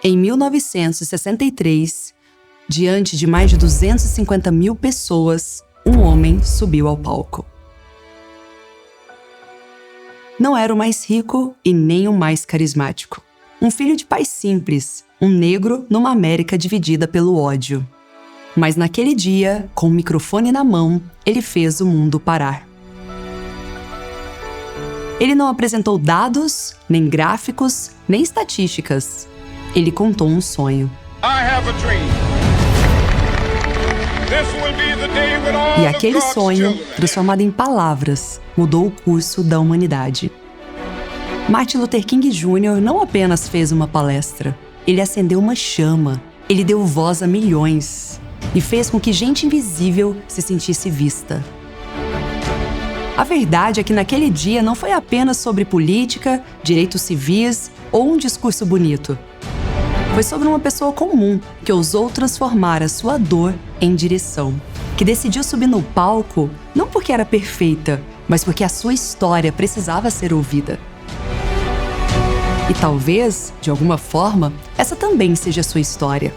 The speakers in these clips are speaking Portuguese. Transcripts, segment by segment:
Em 1963, diante de mais de 250 mil pessoas, um homem subiu ao palco. Não era o mais rico e nem o mais carismático. Um filho de pais simples, um negro numa América dividida pelo ódio. Mas naquele dia, com o microfone na mão, ele fez o mundo parar. Ele não apresentou dados, nem gráficos, nem estatísticas. Ele contou um sonho. E aquele sonho, transformado em palavras, mudou o curso da humanidade. Martin Luther King Jr. não apenas fez uma palestra, ele acendeu uma chama, ele deu voz a milhões e fez com que gente invisível se sentisse vista. A verdade é que naquele dia não foi apenas sobre política, direitos civis ou um discurso bonito. Foi sobre uma pessoa comum que ousou transformar a sua dor em direção, que decidiu subir no palco não porque era perfeita, mas porque a sua história precisava ser ouvida. E talvez, de alguma forma, essa também seja a sua história.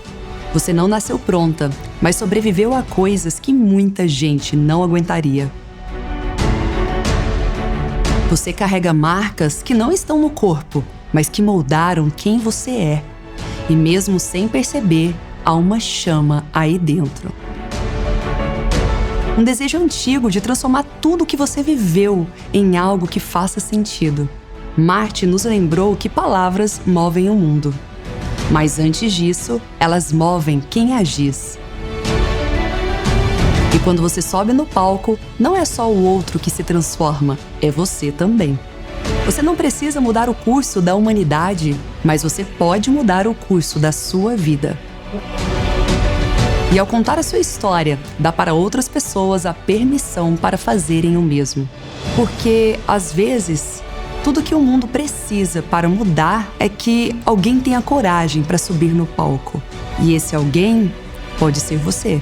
Você não nasceu pronta, mas sobreviveu a coisas que muita gente não aguentaria. Você carrega marcas que não estão no corpo, mas que moldaram quem você é. E mesmo sem perceber, há uma chama aí dentro. Um desejo antigo de transformar tudo o que você viveu em algo que faça sentido. Martin nos lembrou que palavras movem o mundo. Mas antes disso, elas movem quem agis. E quando você sobe no palco, não é só o outro que se transforma, é você também. Você não precisa mudar o curso da humanidade, mas você pode mudar o curso da sua vida. E ao contar a sua história, dá para outras pessoas a permissão para fazerem o mesmo. Porque, às vezes, tudo que o mundo precisa para mudar é que alguém tenha coragem para subir no palco. E esse alguém pode ser você.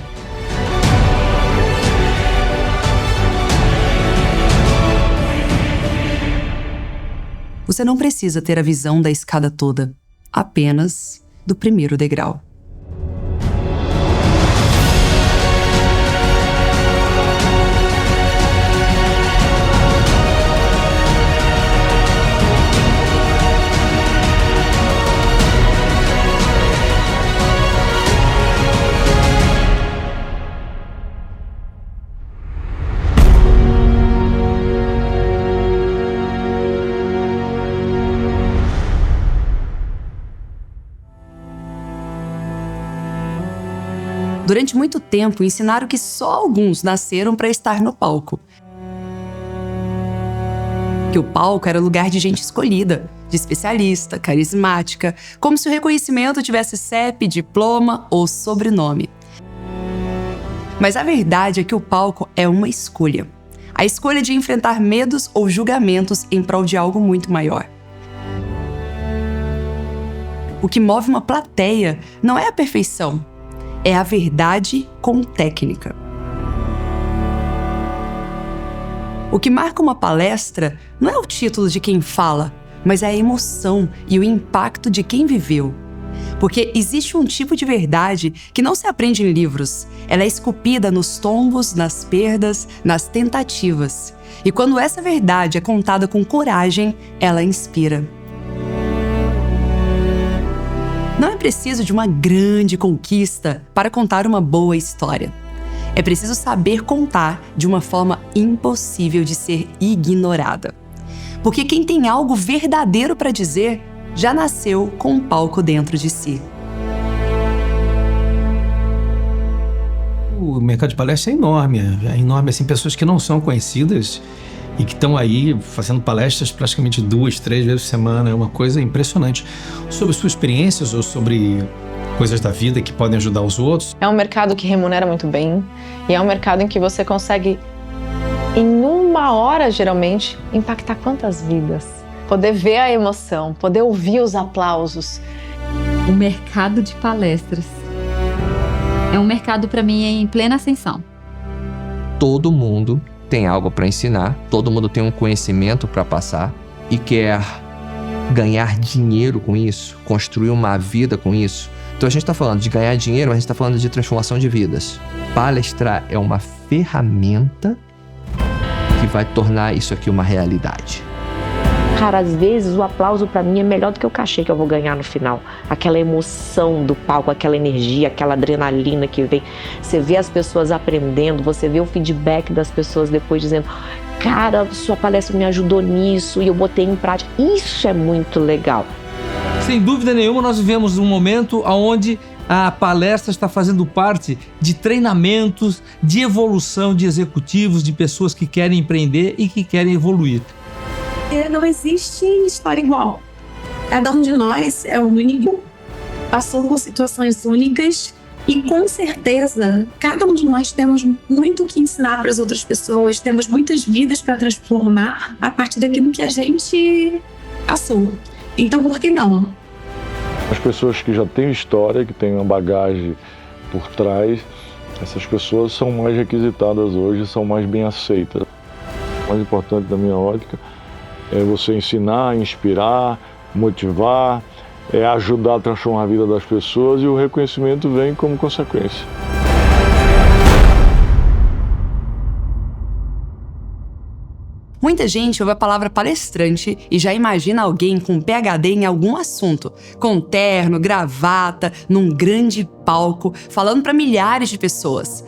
Você não precisa ter a visão da escada toda, apenas do primeiro degrau. Durante muito tempo, ensinaram que só alguns nasceram para estar no palco. Que o palco era lugar de gente escolhida, de especialista, carismática, como se o reconhecimento tivesse CEP, diploma ou sobrenome. Mas a verdade é que o palco é uma escolha. A escolha de enfrentar medos ou julgamentos em prol de algo muito maior. O que move uma plateia não é a perfeição, é a verdade com técnica. O que marca uma palestra não é o título de quem fala, mas é a emoção e o impacto de quem viveu. Porque existe um tipo de verdade que não se aprende em livros. Ela é esculpida nos tombos, nas perdas, nas tentativas. E quando essa verdade é contada com coragem, ela inspira. Não é preciso de uma grande conquista para contar uma boa história. É preciso saber contar de uma forma impossível de ser ignorada. Porque quem tem algo verdadeiro para dizer já nasceu com um palco dentro de si. O mercado de palestra é enorme, assim, pessoas que não são conhecidas e que estão aí fazendo palestras praticamente 2, 3 vezes por semana, é uma coisa impressionante. Sobre suas experiências ou sobre coisas da vida que podem ajudar os outros. É um mercado que remunera muito bem e é um mercado em que você consegue, em uma hora geralmente, impactar quantas vidas? Poder ver a emoção, poder ouvir os aplausos. O mercado de palestras é um mercado, para mim, em plena ascensão. Todo mundo tem algo para ensinar, todo mundo tem um conhecimento para passar e quer ganhar dinheiro com isso, construir uma vida com isso. Então a gente está falando de ganhar dinheiro, mas a gente está falando de transformação de vidas. Palestrar é uma ferramenta que vai tornar isso aqui uma realidade. Cara, às vezes o aplauso pra mim é melhor do que o cachê que eu vou ganhar no final. Aquela emoção do palco, aquela energia, aquela adrenalina que vem. Você vê as pessoas aprendendo, você vê o feedback das pessoas depois dizendo: cara, sua palestra me ajudou nisso e eu botei em prática. Isso é muito legal. Sem dúvida nenhuma, nós vivemos um momento onde a palestra está fazendo parte de treinamentos, de evolução de executivos, de pessoas que querem empreender e que querem evoluir. Não existe história igual. Cada um de nós é único, passou por situações únicas e, com certeza, cada um de nós temos muito que ensinar para as outras pessoas, temos muitas vidas para transformar a partir daquilo que a gente passou. Então, por que não? As pessoas que já têm história, que têm uma bagagem por trás, essas pessoas são mais requisitadas hoje, são mais bem aceitas. O mais importante da minha ótica é você ensinar, inspirar, motivar, ajudar a transformar a vida das pessoas, e o reconhecimento vem como consequência. Muita gente ouve a palavra palestrante e já imagina alguém com PhD em algum assunto, com terno, gravata, num grande palco, falando para milhares de pessoas.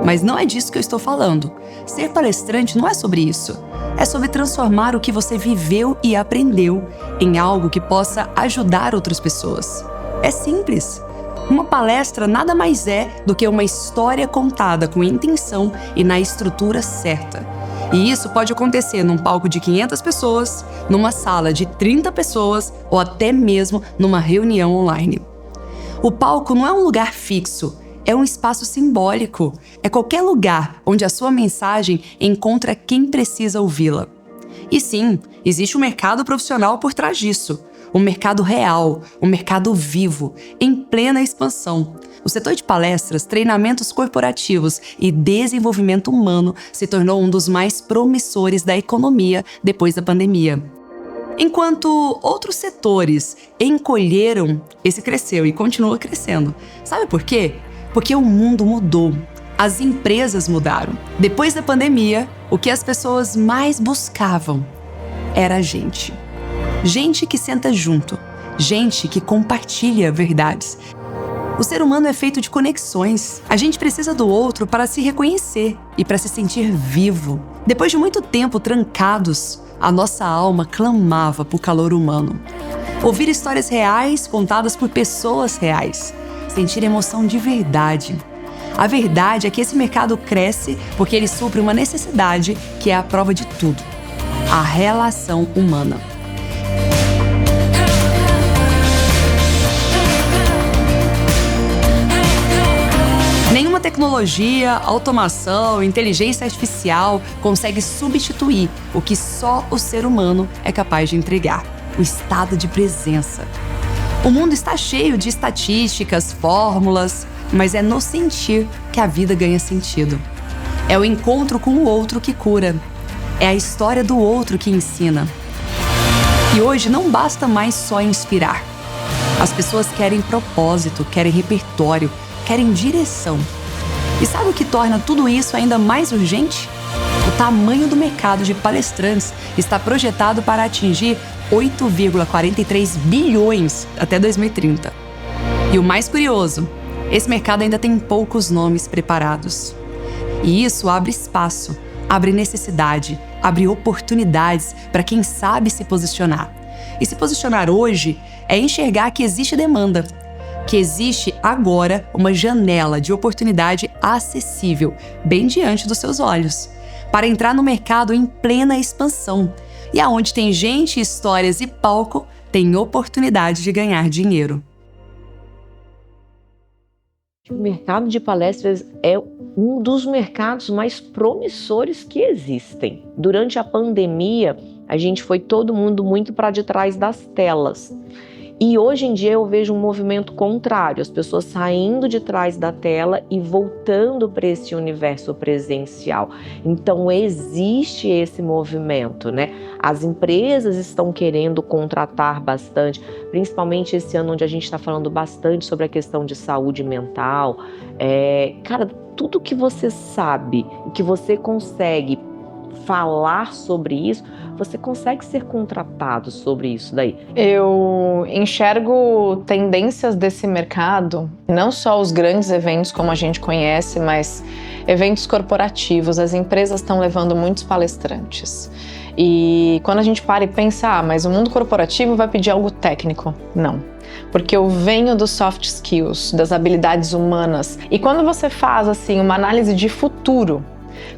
Mas não é disso que eu estou falando. Ser palestrante não é sobre isso. É sobre transformar o que você viveu e aprendeu em algo que possa ajudar outras pessoas. É simples. Uma palestra nada mais é do que uma história contada com intenção e na estrutura certa. E isso pode acontecer num palco de 500 pessoas, numa sala de 30 pessoas ou até mesmo numa reunião online. O palco não é um lugar fixo. É um espaço simbólico. É qualquer lugar onde a sua mensagem encontra quem precisa ouvi-la. E sim, existe um mercado profissional por trás disso. Um mercado real, um mercado vivo, em plena expansão. O setor de palestras, treinamentos corporativos e desenvolvimento humano se tornou um dos mais promissores da economia depois da pandemia. Enquanto outros setores encolheram, esse cresceu e continua crescendo. Sabe por quê? Porque o mundo mudou. As empresas mudaram. Depois da pandemia, o que as pessoas mais buscavam era gente. Gente que senta junto. Gente que compartilha verdades. O ser humano é feito de conexões. A gente precisa do outro para se reconhecer e para se sentir vivo. Depois de muito tempo trancados, a nossa alma clamava por calor humano. Ouvir histórias reais contadas por pessoas reais. Sentir emoção de verdade. A verdade é que esse mercado cresce porque ele supre uma necessidade que é a prova de tudo: a relação humana. Nenhuma tecnologia, automação, inteligência artificial consegue substituir o que só o ser humano é capaz de entregar: o estado de presença. O mundo está cheio de estatísticas, fórmulas, mas é no sentir que a vida ganha sentido. É o encontro com o outro que cura. É a história do outro que ensina. E hoje não basta mais só inspirar. As pessoas querem propósito, querem repertório, querem direção. E sabe o que torna tudo isso ainda mais urgente? O tamanho do mercado de palestrantes está projetado para atingir 8,43 bilhões até 2030. E o mais curioso, esse mercado ainda tem poucos nomes preparados. E isso abre espaço, abre necessidade, abre oportunidades para quem sabe se posicionar. E se posicionar hoje é enxergar que existe demanda, que existe agora uma janela de oportunidade acessível, bem diante dos seus olhos, para entrar no mercado em plena expansão. E aonde tem gente, histórias e palco, tem oportunidade de ganhar dinheiro. O mercado de palestras é um dos mercados mais promissores que existem. Durante a pandemia, a gente foi todo mundo muito para de trás das telas. E hoje em dia eu vejo um movimento contrário, as pessoas saindo de trás da tela e voltando para esse universo presencial. Então existe esse movimento, né? As empresas estão querendo contratar bastante, principalmente esse ano onde a gente está falando bastante sobre a questão de saúde mental. Cara, tudo que você sabe, que você consegue falar sobre isso, você consegue ser contratado sobre isso daí. Eu enxergo tendências desse mercado, não só os grandes eventos como a gente conhece, mas eventos corporativos. As empresas estão levando muitos palestrantes. E quando a gente para e pensa, mas o mundo corporativo vai pedir algo técnico. Não. Porque eu venho dos soft skills, das habilidades humanas. E quando você faz assim uma análise de futuro,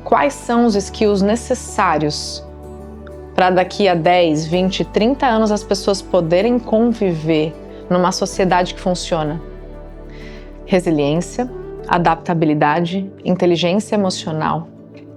quais são os skills necessários para daqui a 10, 20, 30 anos as pessoas poderem conviver numa sociedade que funciona? Resiliência, adaptabilidade, inteligência emocional.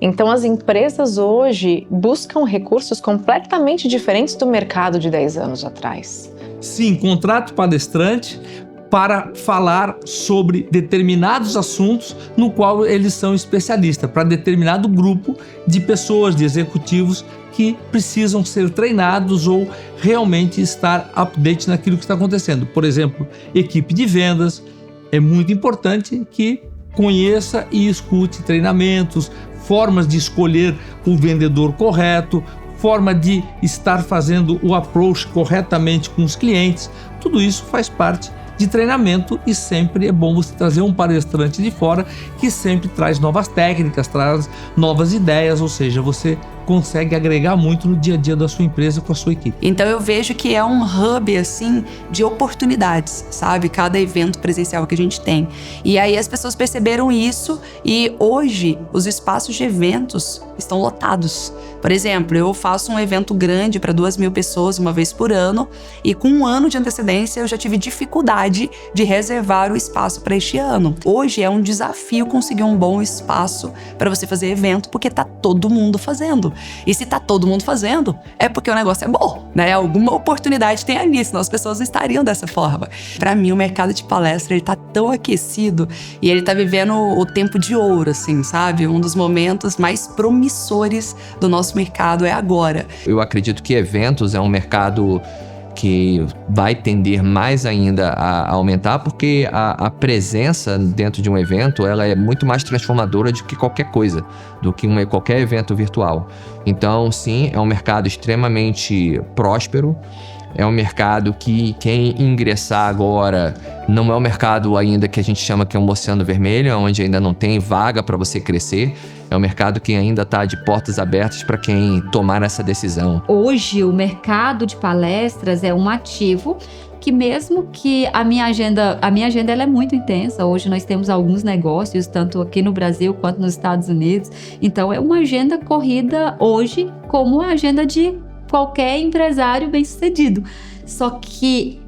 Então as empresas hoje buscam recursos completamente diferentes do mercado de 10 anos atrás. Sim, contrato palestrante para falar sobre determinados assuntos no qual eles são especialistas, para determinado grupo de pessoas, de executivos que precisam ser treinados ou realmente estar update naquilo que está acontecendo. Por exemplo, equipe de vendas, é muito importante que conheça e escute treinamentos, formas de escolher o vendedor correto, forma de estar fazendo o approach corretamente com os clientes. Tudo isso faz parte de treinamento e sempre é bom você trazer um palestrante de fora que sempre traz novas técnicas, traz novas ideias, ou seja, você consegue agregar muito no dia a dia da sua empresa com a sua equipe. Então eu vejo que é um hub, assim, de oportunidades, sabe? Cada evento presencial que a gente tem. E aí as pessoas perceberam isso e hoje os espaços de eventos estão lotados. Por exemplo, eu faço um evento grande para 2.000 pessoas uma vez por ano e com um ano de antecedência eu já tive dificuldade de reservar o espaço para este ano. Hoje é um desafio conseguir um bom espaço para você fazer evento porque tá todo mundo fazendo. E se tá todo mundo fazendo, é porque o negócio é bom, né? Alguma oportunidade tem ali, senão as pessoas não estariam dessa forma. Para mim, o mercado de palestra, ele tá tão aquecido e ele tá vivendo o tempo de ouro, assim, sabe? Um dos momentos mais promissores do nosso mercado é agora. Eu acredito que eventos é um mercado que vai tender mais ainda a aumentar, porque a presença dentro de um evento ela é muito mais transformadora do que qualquer coisa, do que qualquer evento virtual. Então, sim, é um mercado extremamente próspero, é um mercado que quem ingressar agora não é um mercado ainda que a gente chama que é um oceano vermelho, onde ainda não tem vaga para você crescer. É um mercado que ainda está de portas abertas para quem tomar essa decisão. Hoje, o mercado de palestras é um ativo que mesmo que a minha agenda ela é muito intensa. Hoje nós temos alguns negócios, tanto aqui no Brasil quanto nos Estados Unidos. Então, é uma agenda corrida hoje como a agenda de qualquer empresário bem-sucedido. Só que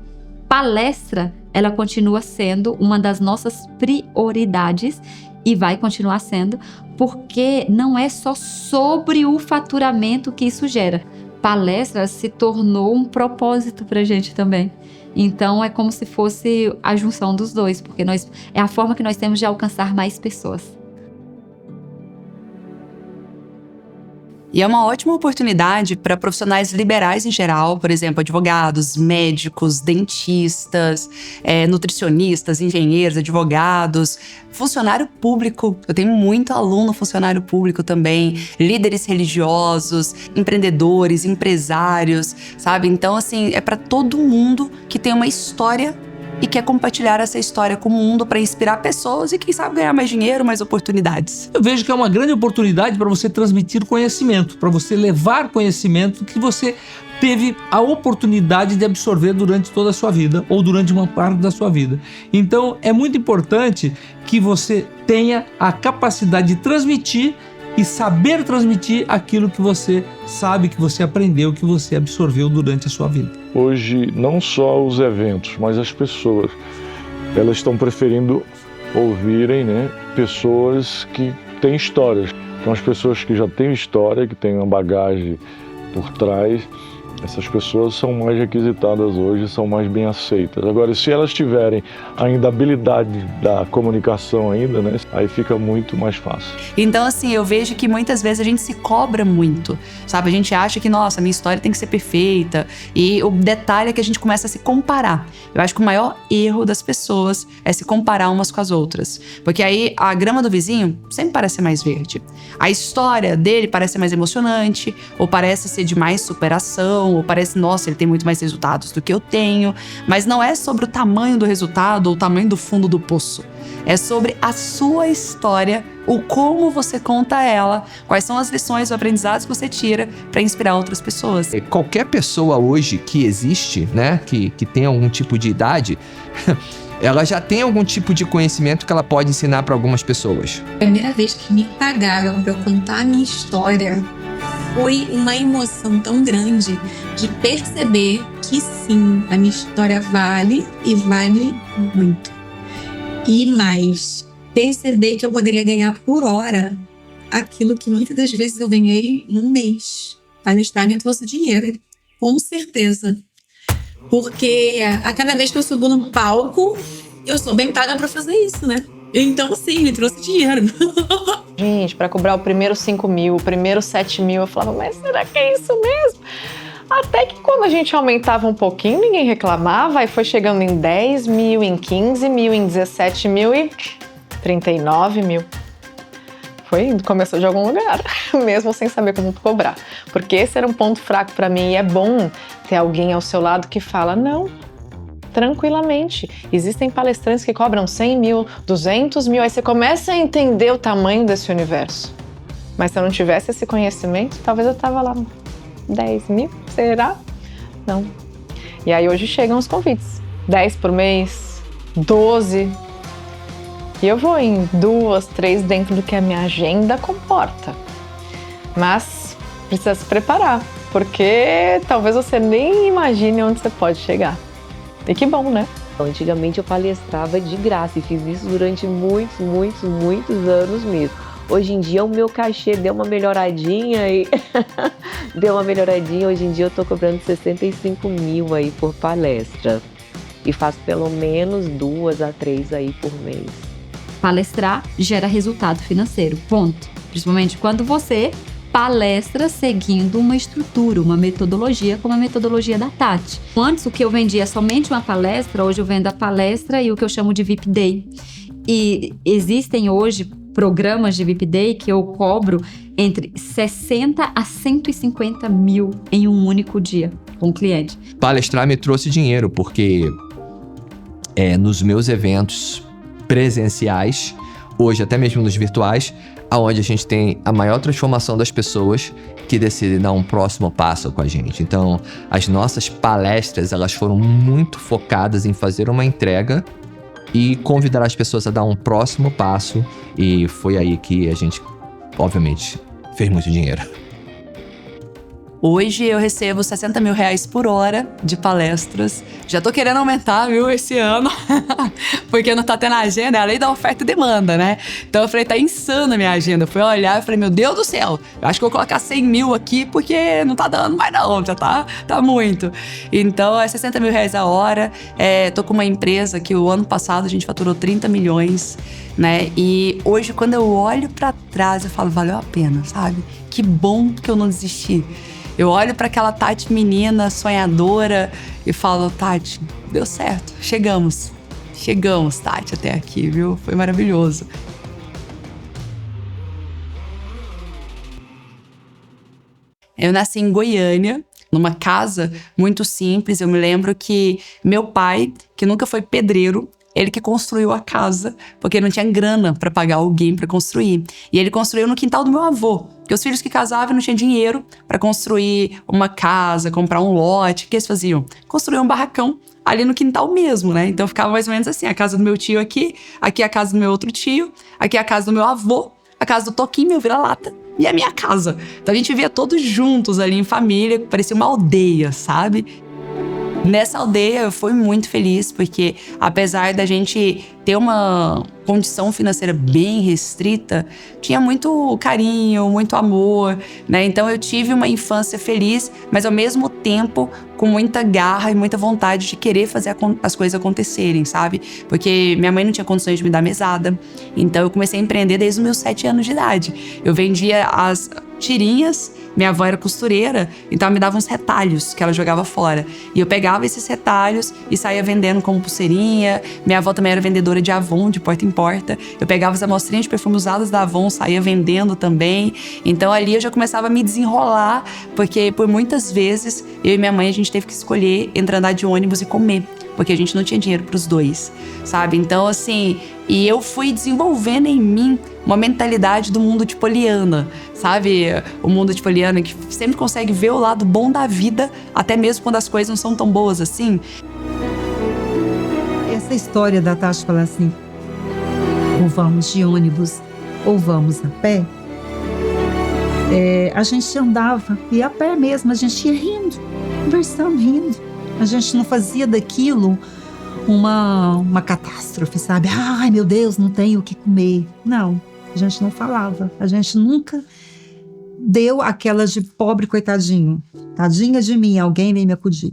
palestra, ela continua sendo uma das nossas prioridades e vai continuar sendo, porque não é só sobre o faturamento que isso gera. Palestra se tornou um propósito pra gente também. Então é como se fosse a junção dos dois, porque é a forma que nós temos de alcançar mais pessoas. E é uma ótima oportunidade para profissionais liberais em geral, por exemplo, advogados, médicos, dentistas, nutricionistas, engenheiros, advogados, funcionário público. Eu tenho muito aluno funcionário público também, líderes religiosos, empreendedores, empresários, sabe? Então, assim, é para todo mundo que tem uma história e quer compartilhar essa história com o mundo para inspirar pessoas e, quem sabe, ganhar mais dinheiro, mais oportunidades. Eu vejo que é uma grande oportunidade para você transmitir conhecimento, para você levar conhecimento que você teve a oportunidade de absorver durante toda a sua vida ou durante uma parte da sua vida. Então, é muito importante que você tenha a capacidade de transmitir e saber transmitir aquilo que você sabe, que você aprendeu, que você absorveu durante a sua vida. Hoje, não só os eventos, mas as pessoas, elas estão preferindo ouvirem, né, pessoas que têm histórias. Então, as pessoas que já têm história, que têm uma bagagem por trás, Essas pessoas são mais requisitadas hoje, são mais bem aceitas. Agora, se elas tiverem ainda a habilidade da comunicação ainda, né, aí fica muito mais fácil. Então, assim, eu vejo que muitas vezes a gente se cobra muito, sabe? A gente acha que, nossa, minha história tem que ser perfeita. E o detalhe é que a gente começa a se comparar. Eu acho que o maior erro das pessoas é se comparar umas com as outras. Porque aí a grama do vizinho sempre parece mais verde. A história dele parece mais emocionante, ou parece ser de mais superação, ou parece, nossa, ele tem muito mais resultados do que eu tenho. Mas não é sobre o tamanho do resultado ou o tamanho do fundo do poço. É sobre a sua história, o como você conta ela, quais são as lições, os aprendizados que você tira para inspirar outras pessoas. Qualquer pessoa hoje que existe, né, que tem algum tipo de idade, ela já tem algum tipo de conhecimento que ela pode ensinar para algumas pessoas. A primeira vez que me pagaram para eu contar a minha história foi uma emoção tão grande de perceber que sim, a minha história vale e vale muito. E mais, perceber que eu poderia ganhar por hora aquilo que muitas das vezes eu ganhei em um mês. Palestrar me trouxe dinheiro, com certeza. Porque a cada vez que eu subo no palco, eu sou bem paga para fazer isso, né? Então, sim, me trouxe dinheiro. Gente, para cobrar o primeiro 5 mil, o primeiro 7 mil, eu falava, mas será que é isso mesmo? Até que quando a gente aumentava um pouquinho, ninguém reclamava, e foi chegando em 10 mil, em 15 mil, em 17 mil e 39 mil. Começou de algum lugar, mesmo sem saber como cobrar. Porque esse era um ponto fraco para mim, e é bom ter alguém ao seu lado que fala, não, tranquilamente. Existem palestrantes que cobram 100 mil, 200 mil, aí você começa a entender o tamanho desse universo. Mas se eu não tivesse esse conhecimento, talvez eu tava lá 10 mil, será? Não. E aí hoje chegam os convites, 10 por mês, 12. E eu vou em 2, 3 dentro do que a minha agenda comporta. Mas precisa se preparar, porque talvez você nem imagine onde você pode chegar. E que bom, né? Antigamente eu palestrava de graça e fiz isso durante muitos anos mesmo. Hoje em dia o meu cachê deu uma melhoradinha e hoje em dia eu tô cobrando 65 mil aí por palestra. E faço pelo menos 2 a 3 aí por mês. Palestrar gera resultado financeiro, ponto. Principalmente quando você palestra seguindo uma estrutura, uma metodologia, como a metodologia da Tati. Antes, o que eu vendia somente uma palestra, hoje eu vendo a palestra e o que eu chamo de VIP Day. E existem hoje programas de VIP Day que eu cobro entre 60 a 150 mil em um único dia com o cliente. Palestrar me trouxe dinheiro, porque nos meus eventos presenciais, hoje até mesmo nos virtuais, aonde a gente tem a maior transformação das pessoas que decidem dar um próximo passo com a gente. Então, as nossas palestras, elas foram muito focadas em fazer uma entrega e convidar as pessoas a dar um próximo passo, e foi aí que a gente, obviamente, fez muito dinheiro. Hoje eu recebo 60 mil reais por hora de palestras. Já tô querendo aumentar, viu, esse ano. Porque não tá tendo agenda, é a lei da oferta e demanda, né? Então eu falei, tá insano a minha agenda. Eu fui olhar e falei, meu Deus do céu, eu acho que eu vou colocar 100 mil aqui porque não tá dando mais não, já tá muito. Então é 60 mil reais a hora. Tô com uma empresa que o ano passado a gente faturou 30 milhões, né? E hoje quando eu olho pra trás eu falo, valeu a pena, sabe? Que bom que eu não desisti. Eu olho para aquela Tati menina, sonhadora, e falo, Tati, deu certo, chegamos, Tati, até aqui, viu? Foi maravilhoso. Eu nasci em Goiânia, numa casa muito simples. Eu me lembro que meu pai, que nunca foi pedreiro, ele que construiu a casa, porque não tinha grana para pagar alguém para construir. E ele construiu no quintal do meu avô, porque os filhos que casavam não tinham dinheiro para construir uma casa, comprar um lote. O que eles faziam? Construíam um barracão ali no quintal mesmo, né? Então ficava mais ou menos assim, a casa do meu tio aqui a casa do meu outro tio, aqui a casa do meu avô, a casa do Toquinho, meu vira-lata, e a minha casa. Então a gente vivia todos juntos ali em família, parecia uma aldeia, sabe? Nessa aldeia eu fui muito feliz, porque apesar da gente ter uma condição financeira bem restrita, tinha muito carinho, muito amor, né? Então eu tive uma infância feliz, mas ao mesmo tempo com muita garra e muita vontade de querer fazer as coisas acontecerem, sabe? Porque minha mãe não tinha condições de me dar mesada, então eu comecei a empreender desde os meus 7 anos de idade. Eu vendia as tirinhas, minha avó era costureira, então ela me dava uns retalhos que ela jogava fora. E eu pegava esses retalhos e saía vendendo como pulseirinha. Minha avó também era vendedora de Avon, de porta em porta. Eu pegava as amostrinhas de perfume usadas da Avon, saía vendendo também. Então ali eu já começava a me desenrolar, porque por muitas vezes eu e minha mãe a gente teve que escolher entre andar de ônibus e comer, porque a gente não tinha dinheiro para os dois, sabe? Então assim, e eu fui desenvolvendo em mim uma mentalidade do mundo de Poliana, sabe? O mundo de Poliana que sempre consegue ver o lado bom da vida, até mesmo quando as coisas não são tão boas assim. Essa história da Tati falar assim, ou vamos de ônibus, ou vamos a pé, a gente andava, e a pé mesmo, a gente ia rindo, conversando, rindo. A gente não fazia daquilo uma catástrofe, sabe? Ai, meu Deus, não tenho o que comer. Não, a gente não falava. A gente nunca deu aquelas de pobre coitadinho. Tadinha de mim, alguém vem me acudir.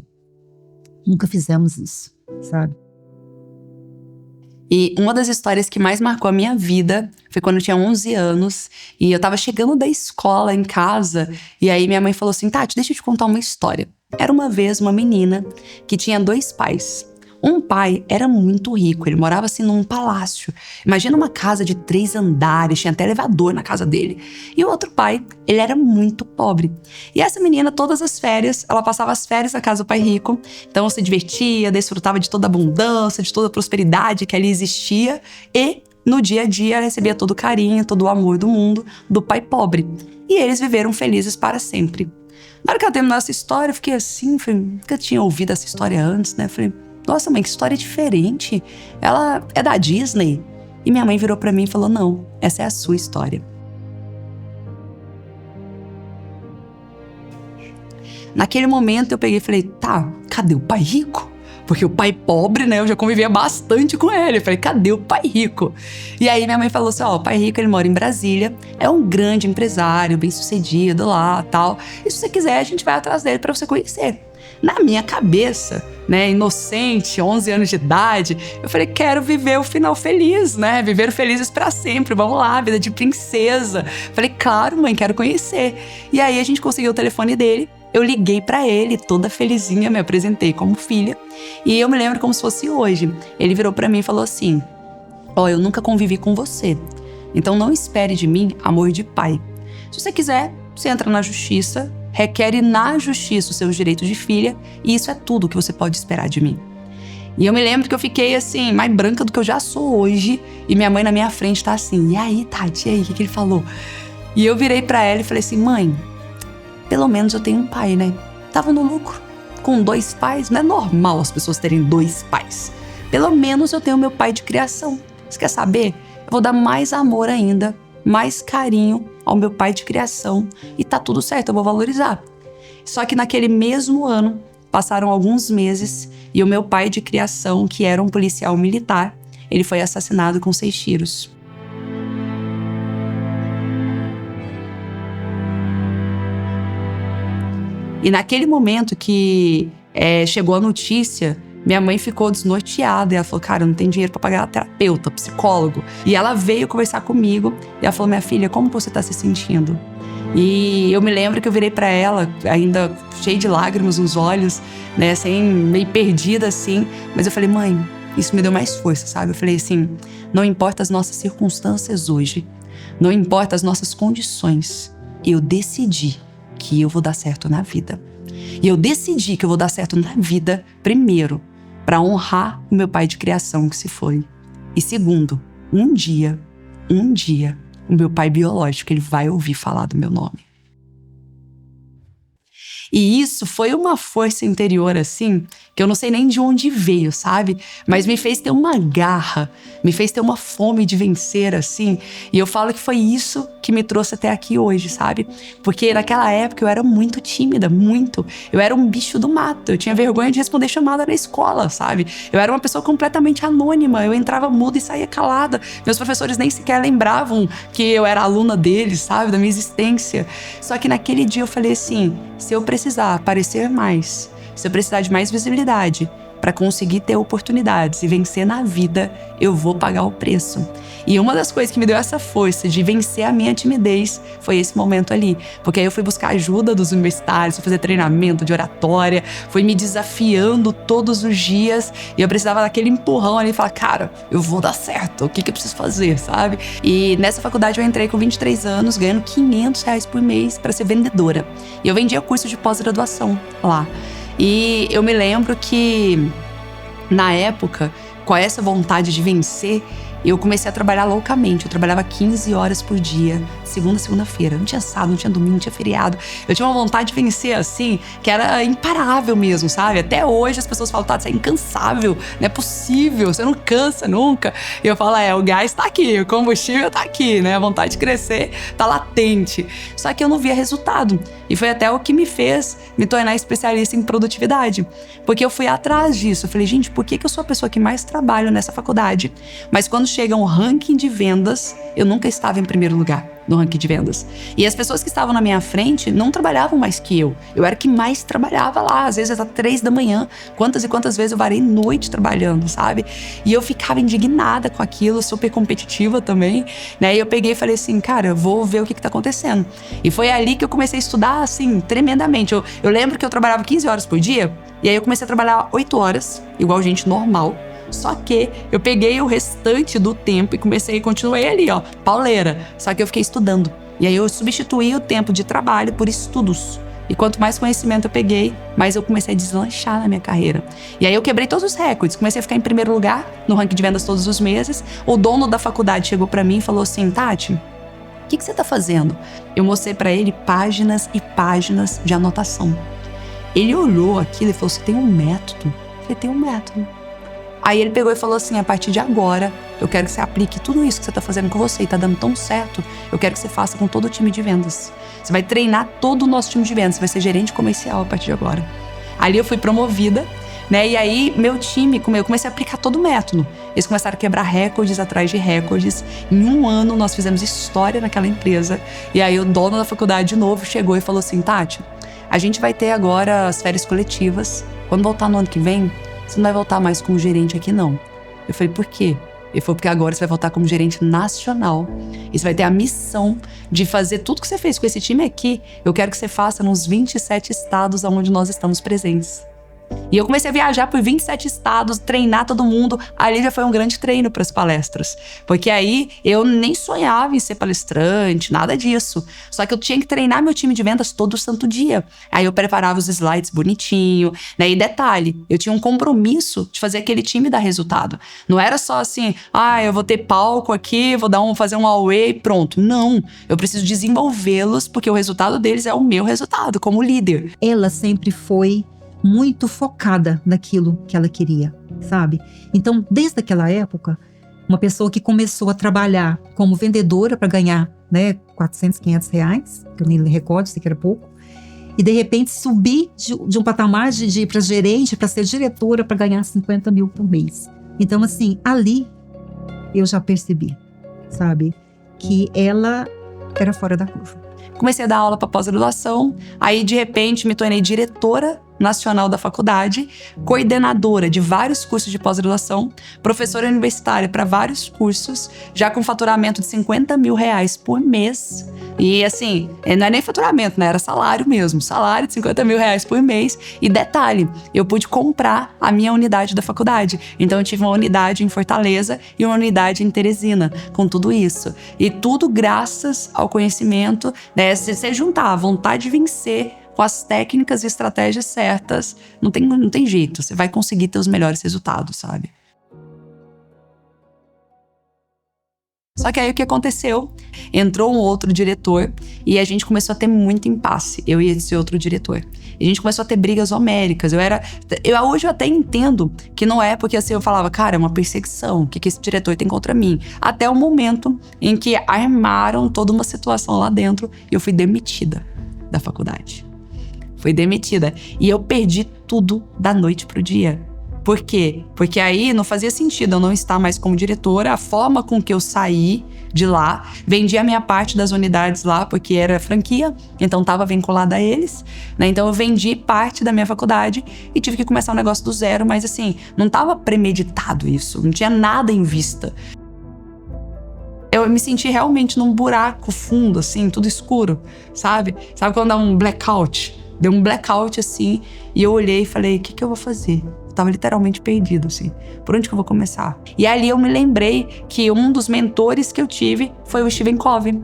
Nunca fizemos isso, sabe? E uma das histórias que mais marcou a minha vida foi quando eu tinha 11 anos e eu tava chegando da escola em casa e aí minha mãe falou assim, Tati, deixa eu te contar uma história. Era uma vez uma menina que tinha 2 pais. Um pai era muito rico, ele morava assim num palácio. Imagina uma casa de 3 andares, tinha até elevador na casa dele. E o outro pai, ele era muito pobre. E essa menina, todas as férias, ela passava as férias na casa do pai rico. Então se divertia, desfrutava de toda a abundância, de toda a prosperidade que ali existia. E no dia a dia ela recebia todo o carinho, todo o amor do mundo do pai pobre. E eles viveram felizes para sempre. Na hora que ela terminou essa história, eu fiquei assim, nunca tinha ouvido essa história antes, né? Falei, nossa mãe, que história diferente. Ela é da Disney. E minha mãe virou pra mim e falou, não, essa é a sua história. Naquele momento eu peguei e falei, tá, cadê o pai rico? Porque o pai pobre, né, eu já convivia bastante com ele. Eu falei, cadê o pai rico? E aí minha mãe falou assim, ó, o pai rico, ele mora em Brasília, é um grande empresário, bem sucedido lá, tal. E se você quiser, a gente vai atrás dele pra você conhecer. Na minha cabeça, né, inocente, 11 anos de idade, eu falei, quero viver o final feliz, né, viver felizes pra sempre, vamos lá, vida de princesa. Falei, claro, mãe, quero conhecer. E aí a gente conseguiu o telefone dele, eu liguei pra ele, toda felizinha, me apresentei como filha, e eu me lembro como se fosse hoje. Ele virou pra mim e falou assim, ó, eu nunca convivi com você, então não espere de mim amor de pai. Se você quiser, você entra na justiça, requer na justiça os seus direitos de filha, e isso é tudo que você pode esperar de mim. E eu me lembro que eu fiquei assim, mais branca do que eu já sou hoje, e minha mãe na minha frente tá assim, e aí, Tati, e aí, o que ele falou? E eu virei pra ela e falei assim, mãe, pelo menos eu tenho um pai, né? Tava no lucro, com 2 pais, não é normal as pessoas terem 2 pais. Pelo menos eu tenho meu pai de criação. Você quer saber? Eu vou dar mais amor ainda, mais carinho ao meu pai de criação e tá tudo certo, eu vou valorizar. Só que naquele mesmo ano, passaram alguns meses e o meu pai de criação, que era um policial militar, ele foi assassinado com 6 tiros. E naquele momento que chegou a notícia, minha mãe ficou desnorteada e ela falou, cara, eu não tenho dinheiro pra pagar terapeuta, psicólogo. E ela veio conversar comigo e ela falou, minha filha, como você tá se sentindo? E eu me lembro que eu virei pra ela, ainda cheia de lágrimas nos olhos, né, assim, meio perdida assim. Mas eu falei, mãe, isso me deu mais força, sabe? Eu falei assim, não importa as nossas circunstâncias hoje, não importa as nossas condições, eu decidi que eu vou dar certo na vida. E eu decidi que eu vou dar certo na vida, primeiro, para honrar o meu pai de criação que se foi. E segundo, um dia, o meu pai biológico, ele vai ouvir falar do meu nome. E isso foi uma força interior, assim, que eu não sei nem de onde veio, sabe? Mas me fez ter uma garra, me fez ter uma fome de vencer, assim. E eu falo que foi isso que me trouxe até aqui hoje, sabe? Porque naquela época eu era muito tímida, muito. Eu era um bicho do mato, eu tinha vergonha de responder chamada na escola, sabe? Eu era uma pessoa completamente anônima, eu entrava muda e saía calada. Meus professores nem sequer lembravam que eu era aluna deles, sabe? Da minha existência. Só que naquele dia eu falei assim, se eu precisar aparecer mais, se eu precisar de mais visibilidade para conseguir ter oportunidades e vencer na vida, eu vou pagar o preço. E uma das coisas que me deu essa força de vencer a minha timidez foi esse momento ali. Porque aí eu fui buscar ajuda dos universitários, fui fazer treinamento de oratória, fui me desafiando todos os dias e eu precisava daquele empurrão ali e falar, cara, eu vou dar certo, o que eu preciso fazer, sabe? E nessa faculdade eu entrei com 23 anos, ganhando R$500 por mês para ser vendedora. E eu vendia curso de pós-graduação lá. E eu me lembro que, na época, com essa vontade de vencer, eu comecei a trabalhar loucamente. Eu trabalhava 15 horas por dia, segunda a segunda-feira. Não tinha sábado, não tinha domingo, não tinha feriado. Eu tinha uma vontade de vencer, assim, que era imparável mesmo, sabe? Até hoje as pessoas falam, tá, você é incansável, não é possível, você não cansa nunca. E eu falo, o gás tá aqui, o combustível tá aqui, né? A vontade de crescer tá latente. Só que eu não via resultado. E foi até o que me fez me tornar especialista em produtividade. Porque eu fui atrás disso. Eu falei, gente, por que eu sou a pessoa que mais trabalho nessa faculdade? Mas quando chega um ranking de vendas, eu nunca estava em primeiro lugar no ranking de vendas. E as pessoas que estavam na minha frente não trabalhavam mais que eu. Eu era que mais trabalhava lá, às vezes às 3 da manhã. Quantas e quantas vezes eu varei noite trabalhando, sabe? E eu ficava indignada com aquilo, super competitiva também, né? E eu peguei e falei assim, cara, eu vou ver o que tá acontecendo. E foi ali que eu comecei a estudar, assim, tremendamente. Eu lembro que eu trabalhava 15 horas por dia, e aí eu comecei a trabalhar 8 horas, igual gente normal. Só que eu peguei o restante do tempo e continuei ali, pauleira. Só que eu fiquei estudando. E aí eu substituí o tempo de trabalho por estudos. E quanto mais conhecimento eu peguei, mais eu comecei a deslanchar na minha carreira. E aí eu quebrei todos os recordes. Comecei a ficar em primeiro lugar no ranking de vendas todos os meses. O dono da faculdade chegou pra mim e falou assim, Tati, o que você tá fazendo? Eu mostrei pra ele páginas e páginas de anotação. Ele olhou aquilo e falou, você tem um método? Eu falei, tem um método. Aí ele pegou e falou assim, a partir de agora, eu quero que você aplique tudo isso que você tá fazendo com você e tá dando tão certo, eu quero que você faça com todo o time de vendas. Você vai treinar todo o nosso time de vendas, você vai ser gerente comercial a partir de agora. Ali eu fui promovida, né? E aí meu time, eu comecei a aplicar todo o método. Eles começaram a quebrar recordes atrás de recordes. Em 1 ano nós fizemos história naquela empresa. E aí o dono da faculdade de novo chegou e falou assim, Tati, a gente vai ter agora as férias coletivas. Quando voltar no ano que vem, você não vai voltar mais como gerente aqui, não. Eu falei, por quê? Ele falou, porque agora você vai voltar como gerente nacional. E você vai ter a missão de fazer tudo que você fez com esse time aqui. Eu quero que você faça nos 27 estados onde nós estamos presentes. E eu comecei a viajar por 27 estados, treinar todo mundo. Ali já foi um grande treino para as palestras. Porque aí eu nem sonhava em ser palestrante, nada disso. Só que eu tinha que treinar meu time de vendas todo santo dia. Aí eu preparava os slides bonitinho, né? E detalhe, eu tinha um compromisso de fazer aquele time dar resultado. Não era só assim, eu vou ter palco aqui, fazer um away, pronto. Não, eu preciso desenvolvê-los porque o resultado deles é o meu resultado como líder. Ela sempre foi muito focada naquilo que ela queria, sabe? Então, desde aquela época, uma pessoa que começou a trabalhar como vendedora para ganhar, né, 400, 500 reais, que eu nem recordo, sei que era pouco, e de repente subir de um patamar de ir para gerente, para ser diretora, para ganhar 50 mil por mês. Então, assim, ali eu já percebi, sabe, que ela era fora da curva. Comecei a dar aula para pós-graduação, aí de repente me tornei diretora nacional da faculdade, coordenadora de vários cursos de pós-graduação, professora universitária para vários cursos, já com faturamento de 50 mil reais por mês. E assim, não é nem faturamento, né? Era salário mesmo, salário de 50 mil reais por mês. E detalhe, eu pude comprar a minha unidade da faculdade. Então eu tive uma unidade em Fortaleza e uma unidade em Teresina, com tudo isso. E tudo graças ao conhecimento, né? Se você juntar a vontade de vencer com as técnicas e estratégias certas, não tem jeito. Você vai conseguir ter os melhores resultados, sabe? Só que aí o que aconteceu? Entrou um outro diretor e a gente começou a ter muito impasse, eu e esse outro diretor. E a gente começou a ter brigas homéricas. Hoje eu até entendo que não é porque assim eu falava, cara, é uma perseguição, o que esse diretor tem contra mim? Até o momento em que armaram toda uma situação lá dentro e eu fui demitida da faculdade. Fui demitida. E eu perdi tudo da noite pro dia. Por quê? Porque aí não fazia sentido eu não estar mais como diretora. A forma com que eu saí de lá, vendi a minha parte das unidades lá, porque era franquia, então estava vinculada a eles, né? Então eu vendi parte da minha faculdade e tive que começar um negócio do zero, mas assim, não estava premeditado isso, não tinha nada em vista. Eu me senti realmente num buraco fundo, assim, tudo escuro, sabe? Sabe quando dá um blackout? Deu um blackout, assim, e eu olhei e falei, o que eu vou fazer? Eu tava literalmente perdido, assim. Por onde que eu vou começar? E ali eu me lembrei que um dos mentores que eu tive foi o Stephen Covey,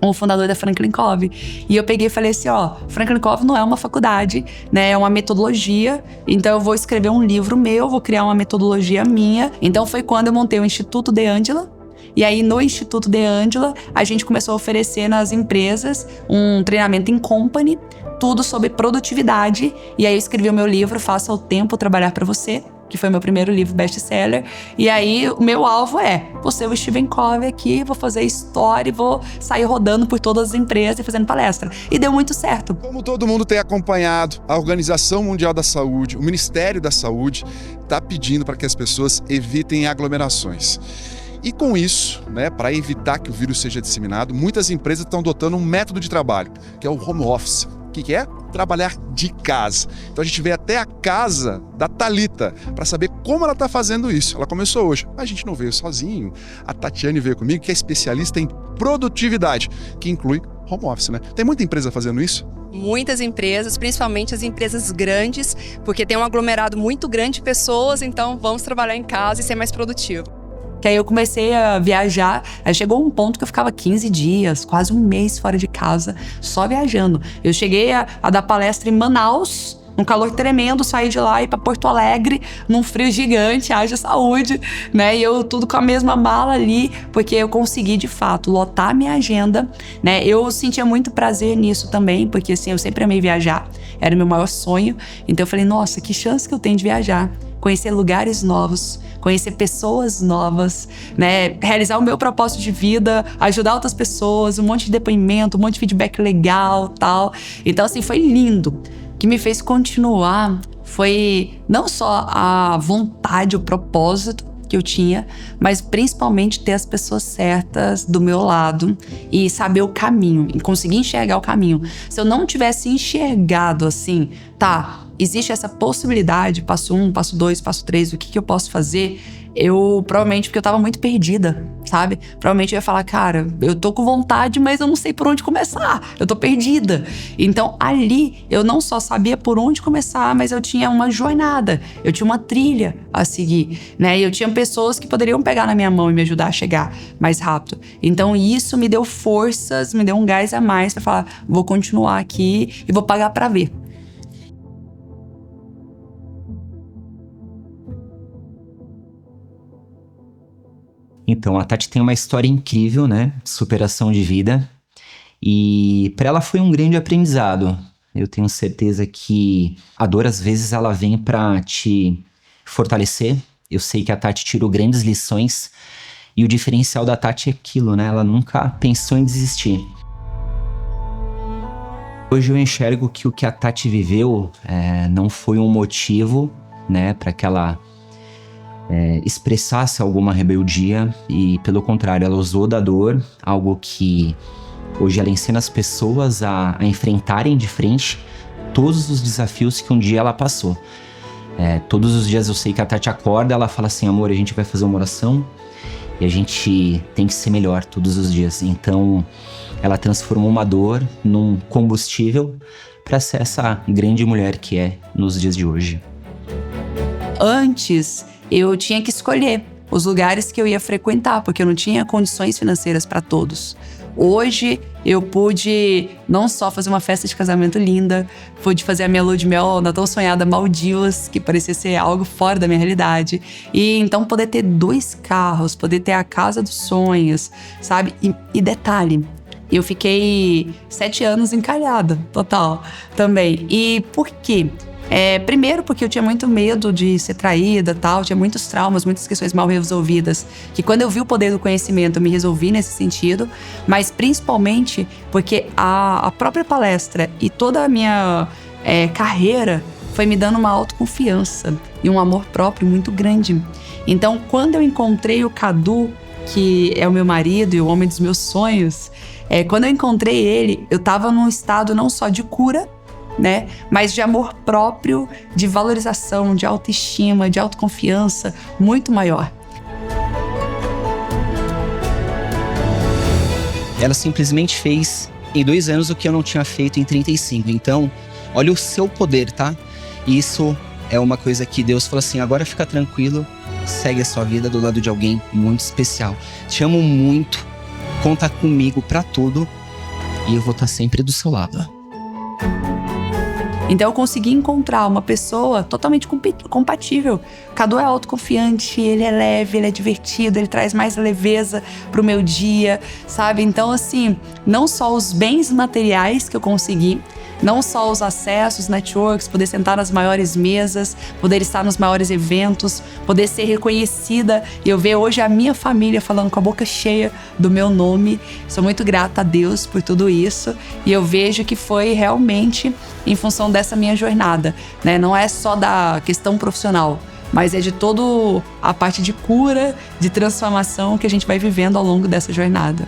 o fundador da Franklin Covey. E eu peguei e falei assim, Franklin Covey não é uma faculdade, né? É uma metodologia. Então eu vou escrever um livro meu, vou criar uma metodologia minha. Então foi quando eu montei o Instituto De Angela. E aí, no Instituto De Angela, a gente começou a oferecer nas empresas um treinamento em company, tudo sobre produtividade. E aí eu escrevi o meu livro, Faça o Tempo Trabalhar para Você, que foi meu primeiro livro best-seller. E aí, o meu alvo vou ser o Stephen Covey aqui, vou fazer história e vou sair rodando por todas as empresas e fazendo palestra. E deu muito certo. Como todo mundo tem acompanhado, a Organização Mundial da Saúde, o Ministério da Saúde, está pedindo para que as pessoas evitem aglomerações. E com isso, para evitar que o vírus seja disseminado, muitas empresas estão adotando um método de trabalho, que é o home office. O que é? Trabalhar de casa. Então a gente veio até a casa da Thalita para saber como ela está fazendo isso. Ela começou hoje. A gente não veio sozinho. A Tatiane veio comigo, que é especialista em produtividade, que inclui home office, né? Tem muita empresa fazendo isso? Muitas empresas, principalmente as empresas grandes, porque tem um aglomerado muito grande de pessoas, então vamos trabalhar em casa e ser mais produtivo. Que aí eu comecei a viajar, aí chegou um ponto que eu ficava 15 dias, quase um mês fora de casa, só viajando. Eu cheguei a dar palestra em Manaus, num calor tremendo, saí de lá e ir pra Porto Alegre, num frio gigante, haja saúde, né? E eu tudo com a mesma mala ali, porque eu consegui, de fato, lotar minha agenda, né? Eu sentia muito prazer nisso também, porque assim, eu sempre amei viajar, era o meu maior sonho. Então eu falei, nossa, que chance que eu tenho de viajar, conhecer lugares novos, conhecer pessoas novas, né? Realizar o meu propósito de vida, ajudar outras pessoas, um monte de depoimento, um monte de feedback legal, tal. Então, assim, foi lindo. O que me fez continuar foi não só a vontade, o propósito que eu tinha, mas principalmente ter as pessoas certas do meu lado e saber o caminho, e conseguir enxergar o caminho. Se eu não tivesse enxergado assim, existe essa possibilidade, passo 1, passo 2, passo 3, o que eu posso fazer? Eu, provavelmente, porque eu tava muito perdida, sabe? Provavelmente eu ia falar, cara, eu tô com vontade, mas eu não sei por onde começar, eu tô perdida. Então, ali, eu não só sabia por onde começar, mas eu tinha uma jornada, eu tinha uma trilha a seguir, né? E eu tinha pessoas que poderiam pegar na minha mão e me ajudar a chegar mais rápido. Então, isso me deu forças, me deu um gás a mais pra falar, vou continuar aqui e vou pagar pra ver. Então, a Tati tem uma história incrível, né? Superação de vida. E para ela foi um grande aprendizado. Eu tenho certeza que a dor, às vezes, ela vem para te fortalecer. Eu sei que a Tati tirou grandes lições. E o diferencial da Tati é aquilo, né? Ela nunca pensou em desistir. Hoje eu enxergo que o que a Tati viveu não foi um motivo, né? Para que ela expressasse alguma rebeldia, e pelo contrário, ela usou da dor, algo que hoje ela ensina as pessoas a enfrentarem de frente todos os desafios que um dia ela passou. Todos os dias eu sei que a Tati acorda, ela fala assim, amor, a gente vai fazer uma oração e a gente tem que ser melhor todos os dias. Então ela transformou uma dor num combustível para ser essa grande mulher que é nos dias de hoje. Antes, eu tinha que escolher os lugares que eu ia frequentar, porque eu não tinha condições financeiras para todos. Hoje eu pude não só fazer uma festa de casamento linda, pude fazer a minha lua de mel na tão sonhada Maldivas, que parecia ser algo fora da minha realidade. E então poder ter 2 carros, poder ter a casa dos sonhos, sabe? E detalhe, eu fiquei 7 anos encalhada, total, também. E por quê? Primeiro porque eu tinha muito medo de ser traída, tal, tinha muitos traumas, muitas questões mal resolvidas, que quando eu vi o poder do conhecimento eu me resolvi nesse sentido, mas principalmente porque a própria palestra e toda a minha carreira foi me dando uma autoconfiança e um amor próprio muito grande. Então, quando eu encontrei o Cadu, que é o meu marido e o homem dos meus sonhos, quando eu encontrei ele, eu tava num estado não só de cura, né? Mas de amor próprio, de valorização, de autoestima, de autoconfiança muito maior. Ela simplesmente fez em 2 anos o que eu não tinha feito em 35. Então, olha o seu poder, tá? Isso é uma coisa que Deus falou assim: agora fica tranquilo, segue a sua vida do lado de alguém muito especial. Te amo muito, conta comigo pra tudo e eu vou estar sempre do seu lado. Então eu consegui encontrar uma pessoa totalmente compatível. Cadu é autoconfiante, ele é leve, ele é divertido, ele traz mais leveza pro meu dia, sabe? Então, assim, não só os bens materiais que eu consegui, não só os acessos, networks, poder sentar nas maiores mesas, poder estar nos maiores eventos, poder ser reconhecida. E eu ver hoje a minha família falando com a boca cheia do meu nome. Sou muito grata a Deus por tudo isso. E eu vejo que foi realmente em função dessa minha jornada, né? Não é só da questão profissional, mas é de toda a parte de cura, de transformação que a gente vai vivendo ao longo dessa jornada.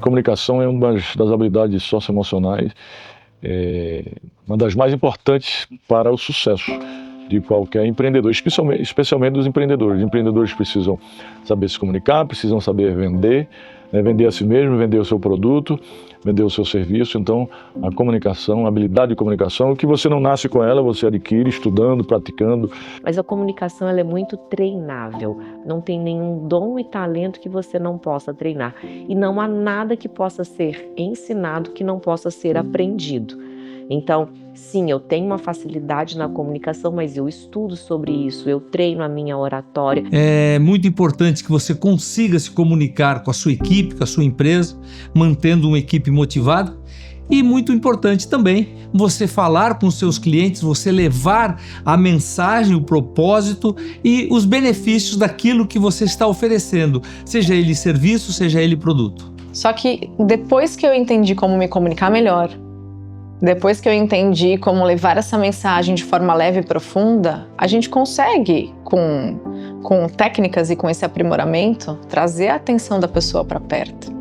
Comunicação é uma das habilidades socioemocionais, uma das mais importantes para o sucesso de qualquer empreendedor, especialmente dos empreendedores. Os empreendedores precisam saber se comunicar, precisam saber vender, né, vender a si mesmo, vender o seu produto, vender o seu serviço. Então, a comunicação, a habilidade de comunicação, o que você não nasce com ela, você adquire estudando, praticando. Mas a comunicação ela é muito treinável. Não tem nenhum dom e talento que você não possa treinar. E não há nada que possa ser ensinado que não possa ser aprendido. Então, sim, eu tenho uma facilidade na comunicação, mas eu estudo sobre isso, eu treino a minha oratória. É muito importante que você consiga se comunicar com a sua equipe, com a sua empresa, mantendo uma equipe motivada. E muito importante também você falar com os seus clientes, você levar a mensagem, o propósito e os benefícios daquilo que você está oferecendo, seja ele serviço, seja ele produto. Só que depois que eu entendi como me comunicar melhor, depois que eu entendi como levar essa mensagem de forma leve e profunda, a gente consegue, com técnicas e com esse aprimoramento, trazer a atenção da pessoa para perto.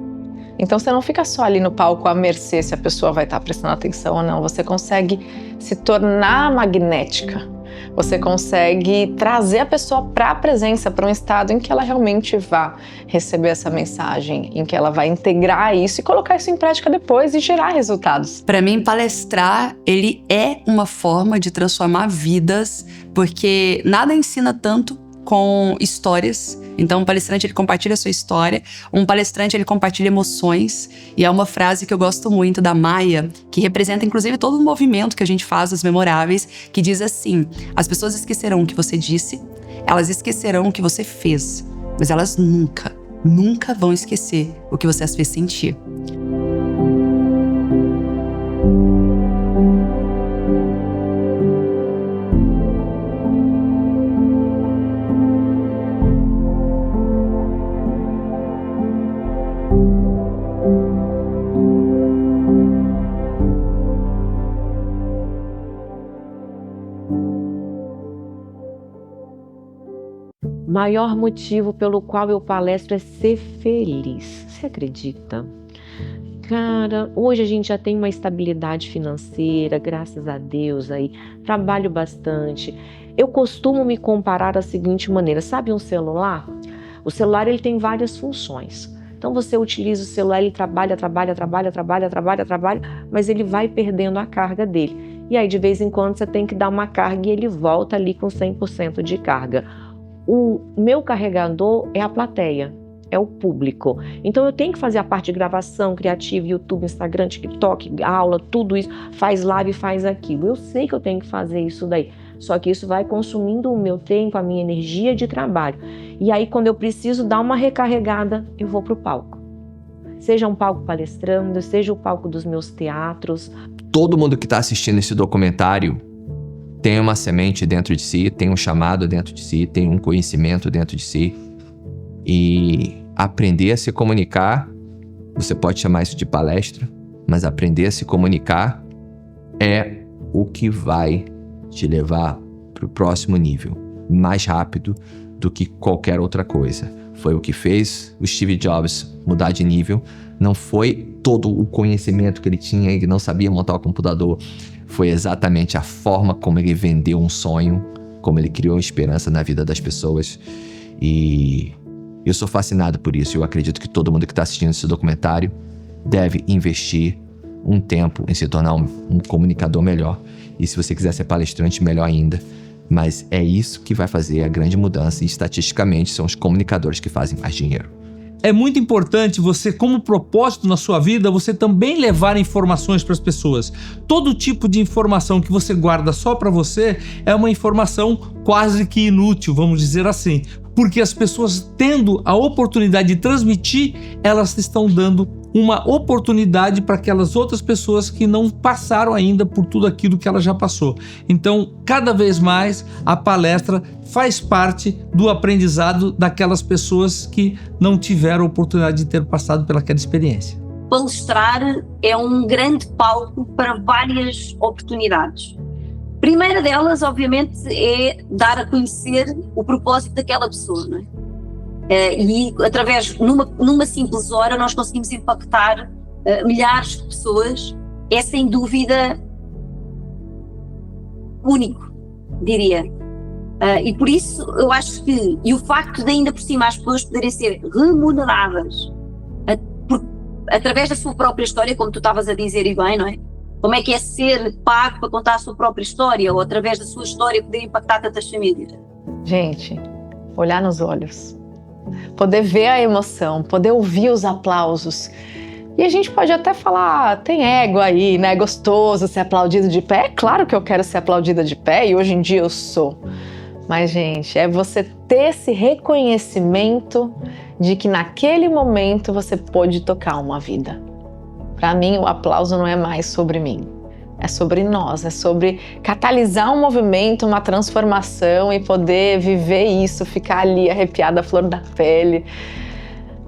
Então você não fica só ali no palco à mercê se a pessoa vai estar prestando atenção ou não. Você consegue se tornar magnética. Você consegue trazer a pessoa para a presença, para um estado em que ela realmente vá receber essa mensagem, em que ela vai integrar isso e colocar isso em prática depois e gerar resultados. Para mim, palestrar, ele é uma forma de transformar vidas, porque nada ensina tanto com histórias. Então, um palestrante, ele compartilha a sua história. Um palestrante, ele compartilha emoções. E é uma frase que eu gosto muito da Maia, que representa, inclusive, todo o movimento que a gente faz, os memoráveis, que diz assim: as pessoas esquecerão o que você disse, elas esquecerão o que você fez, mas elas nunca vão esquecer o que você as fez sentir. maior motivo pelo qual eu palestro é ser feliz. Você acredita? Cara, hoje a gente já tem uma estabilidade financeira, graças a Deus aí, trabalho bastante. Eu costumo me comparar da seguinte maneira, sabe um celular? O celular ele tem várias funções. Então você utiliza o celular, ele trabalha, mas ele vai perdendo a carga dele. E aí de vez em quando você tem que dar uma carga e ele volta ali com 100% de carga. O meu carregador é a plateia, é o público. Então eu tenho que fazer a parte de gravação, criativa, YouTube, Instagram, TikTok, aula, tudo isso, faz live, faz aquilo. Eu sei que eu tenho que fazer isso daí. Só que isso vai consumindo o meu tempo, a minha energia de trabalho. E aí quando eu preciso dar uma recarregada, eu vou pro palco. Seja um palco palestrando, seja o palco dos meus teatros. Todo mundo que está assistindo esse documentário tem uma semente dentro de si, tem um chamado dentro de si, tem um conhecimento dentro de si. E aprender a se comunicar, você pode chamar isso de palestra, mas aprender a se comunicar é o que vai te levar para o próximo nível, mais rápido do que qualquer outra coisa. Foi o que fez o Steve Jobs mudar de nível. Não foi todo o conhecimento que ele tinha e não sabia montar o computador. Foi exatamente a forma como ele vendeu um sonho, como ele criou esperança na vida das pessoas. E eu sou fascinado por isso. Eu acredito que todo mundo que está assistindo esse documentário deve investir um tempo em se tornar um comunicador melhor. E se você quiser ser palestrante, melhor ainda. Mas é isso que vai fazer a grande mudança e estatisticamente são os comunicadores que fazem mais dinheiro. É muito importante você, como propósito na sua vida, você também levar informações para as pessoas. Todo tipo de informação que você guarda só para você é uma informação quase que inútil, vamos dizer assim. Porque as pessoas tendo a oportunidade de transmitir, elas estão dando uma oportunidade para aquelas outras pessoas que não passaram ainda por tudo aquilo que ela já passou. Então, cada vez mais, a palestra faz parte do aprendizado daquelas pessoas que não tiveram a oportunidade de ter passado pelaquela experiência. Palestrar é um grande palco para várias oportunidades. A primeira delas, obviamente, é dar a conhecer o propósito daquela pessoa, não é? E através, numa simples hora, nós conseguimos impactar milhares de pessoas. É sem dúvida único, diria. E por isso eu acho que, e o facto de ainda por cima as pessoas poderem ser remuneradas através da sua própria história, como tu estavas a dizer e bem, não é? Como é que é ser pago para contar a sua própria história ou através da sua história poder impactar tantas famílias? Gente, olhar nos olhos. Poder ver a emoção, poder ouvir os aplausos. E a gente pode até falar, tem ego aí, né? É gostoso ser aplaudido de pé. É claro que eu quero ser aplaudida de pé e hoje em dia eu sou. Mas, gente, é você ter esse reconhecimento de que naquele momento você pôde tocar uma vida. Para mim, o aplauso não é mais sobre mim. É sobre nós, é sobre catalisar um movimento, uma transformação e poder viver isso, ficar ali arrepiada, a flor da pele.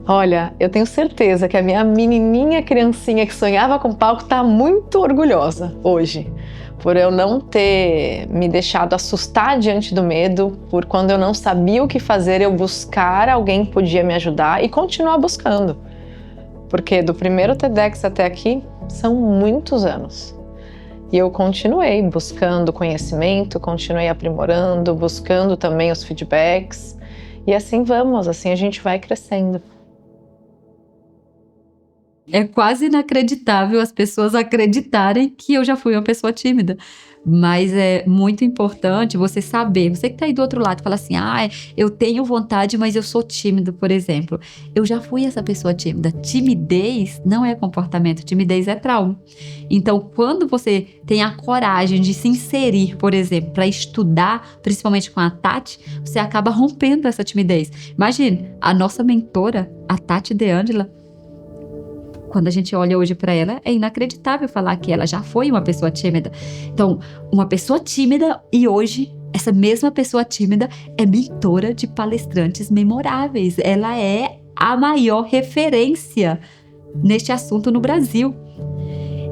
Olha, eu tenho certeza que a minha menininha criancinha que sonhava com palco está muito orgulhosa hoje, por eu não ter me deixado assustar diante do medo, por quando eu não sabia o que fazer, eu buscar alguém que podia me ajudar e continuar buscando. Porque do primeiro TEDx até aqui são muitos anos. E eu continuei buscando conhecimento, continuei aprimorando, buscando também os feedbacks. E assim vamos, assim a gente vai crescendo. É quase inacreditável as pessoas acreditarem que eu já fui uma pessoa tímida. Mas é muito importante você saber, você que tá aí do outro lado, fala assim, eu tenho vontade, mas eu sou tímido, por exemplo. Eu já fui essa pessoa tímida. Timidez não é comportamento, timidez é trauma. Então, quando você tem a coragem de se inserir, por exemplo, para estudar, principalmente com a Tati, você acaba rompendo essa timidez. Imagine, a nossa mentora, a Tati De Angela, quando a gente olha hoje para ela, é inacreditável falar que ela já foi uma pessoa tímida. Então, uma pessoa tímida e hoje, essa mesma pessoa tímida é mentora de palestrantes memoráveis. Ela é a maior referência neste assunto no Brasil.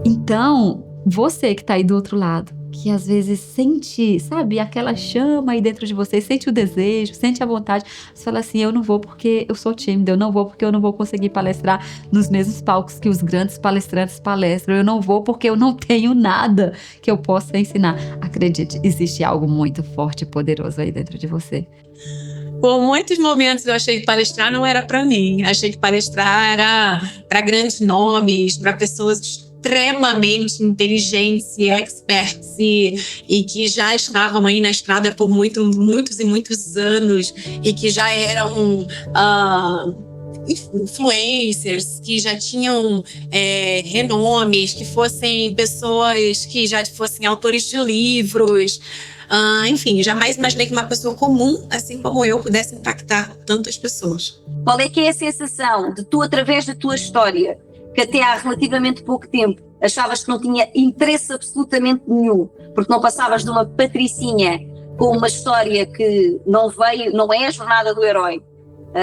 Então, você que está aí do outro lado, que às vezes sente, sabe, aquela chama aí dentro de você, sente o desejo, sente a vontade, você fala assim, eu não vou porque eu sou tímida, eu não vou porque eu não vou conseguir palestrar nos mesmos palcos que os grandes palestrantes palestram, eu não vou porque eu não tenho nada que eu possa ensinar. Acredite, existe algo muito forte e poderoso aí dentro de você. Por muitos momentos eu achei que palestrar não era para mim. Achei que palestrar era para grandes nomes, para pessoas extremamente inteligentes e experts e que já estavam aí na estrada por muitos anos e que já eram influencers, que já tinham renomes, que fossem pessoas que já fossem autores de livros. Enfim, jamais imaginei que uma pessoa comum, assim como eu, pudesse impactar tantas pessoas. Qual é que é a sensação de tu, através da tua história, que até há relativamente pouco tempo achavas que não tinha interesse absolutamente nenhum, porque não passavas de uma patricinha com uma história que não é a jornada do herói.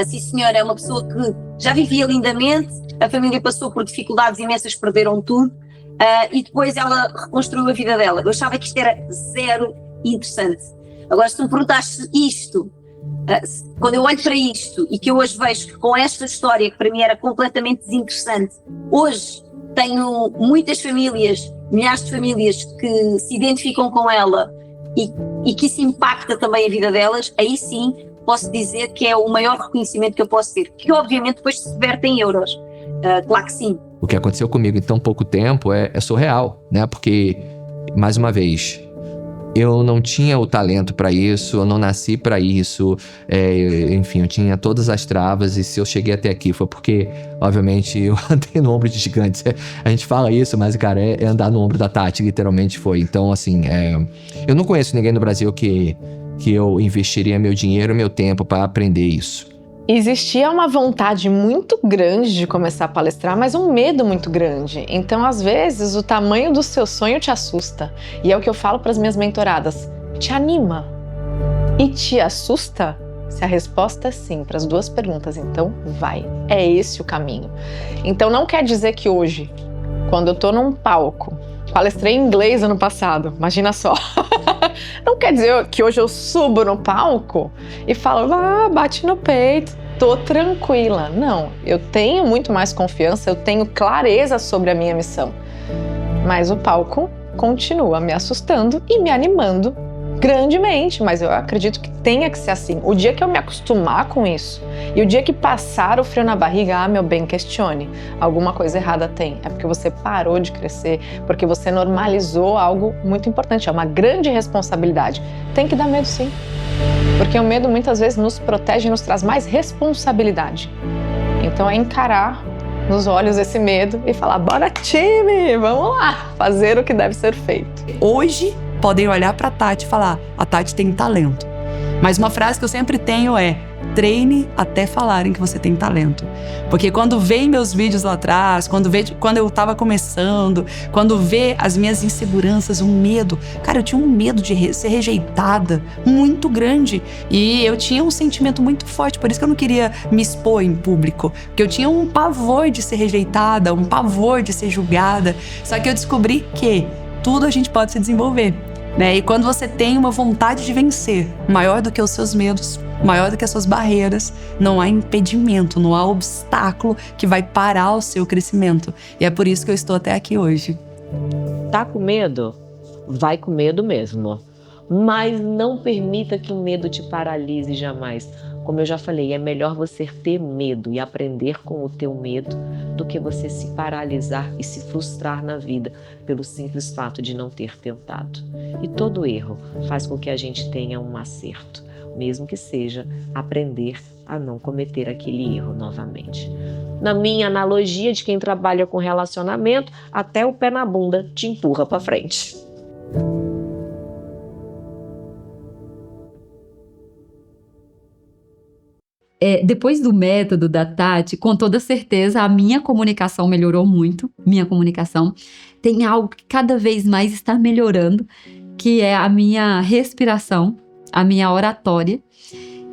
Sim senhora, é uma pessoa que já vivia lindamente, a família passou por dificuldades imensas, perderam tudo, e depois ela reconstruiu a vida dela. Eu achava que isto era zero interessante. Agora, se tu me perguntaste isto, quando eu olho para isto e que eu hoje vejo que com esta história, que para mim era completamente desinteressante, hoje tenho muitas famílias, milhares de famílias que se identificam com ela e que isso impacta também a vida delas, aí sim posso dizer que é o maior reconhecimento que eu posso ter, que obviamente depois se verte em euros, claro que sim. O que aconteceu comigo em tão pouco tempo é surreal, né? Porque, mais uma vez, eu não tinha o talento para isso, eu não nasci para isso, enfim, eu tinha todas as travas, e se eu cheguei até aqui foi porque, obviamente, eu andei no ombro de gigantes. A gente fala isso, mas, cara, é andar no ombro da Tati, literalmente foi. Então, assim, eu não conheço ninguém no Brasil que eu investiria meu dinheiro, meu tempo para aprender isso. Existia uma vontade muito grande de começar a palestrar, mas um medo muito grande. Então, às vezes, o tamanho do seu sonho te assusta. E é o que eu falo para as minhas mentoradas. Te anima e te assusta? Se a resposta é sim para as duas perguntas, então vai. É esse o caminho. Então, não quer dizer que hoje, quando eu tô num palco, palestrei em inglês ano passado, imagina só. Não quer dizer que hoje eu subo no palco e falo, bate no peito, tô tranquila. Não, eu tenho muito mais confiança, eu tenho clareza sobre a minha missão. Mas o palco continua me assustando e me animando grandemente, mas eu acredito que tenha que ser assim. O dia que eu me acostumar com isso e o dia que passar o frio na barriga, meu bem, questione. Alguma coisa errada tem. É porque você parou de crescer, porque você normalizou algo muito importante. É uma grande responsabilidade. Tem que dar medo, sim. Porque o medo muitas vezes nos protege e nos traz mais responsabilidade. Então é encarar nos olhos esse medo e falar, bora time, vamos lá, fazer o que deve ser feito. Hoje, podem olhar para a Tati e falar, a Tati tem talento. Mas uma frase que eu sempre tenho é, treine até falarem que você tem talento. Porque quando vê meus vídeos lá atrás, quando eu estava começando, quando vê as minhas inseguranças, um medo. Cara, eu tinha um medo de ser rejeitada muito grande. E eu tinha um sentimento muito forte, por isso que eu não queria me expor em público. Porque eu tinha um pavor de ser rejeitada, um pavor de ser julgada. Só que eu descobri que tudo a gente pode se desenvolver, né? E quando você tem uma vontade de vencer, maior do que os seus medos, maior do que as suas barreiras, não há impedimento, não há obstáculo que vai parar o seu crescimento. E é por isso que eu estou até aqui hoje. Tá com medo? Vai com medo mesmo. Mas não permita que o medo te paralise jamais. Como eu já falei, é melhor você ter medo e aprender com o teu medo do que você se paralisar e se frustrar na vida pelo simples fato de não ter tentado. E todo erro faz com que a gente tenha um acerto, mesmo que seja aprender a não cometer aquele erro novamente. Na minha analogia de quem trabalha com relacionamento, até o pé na bunda te empurra para frente. Depois do método da Tati, com toda certeza, a minha comunicação melhorou muito. Minha comunicação tem algo que cada vez mais está melhorando, que é a minha respiração, a minha oratória.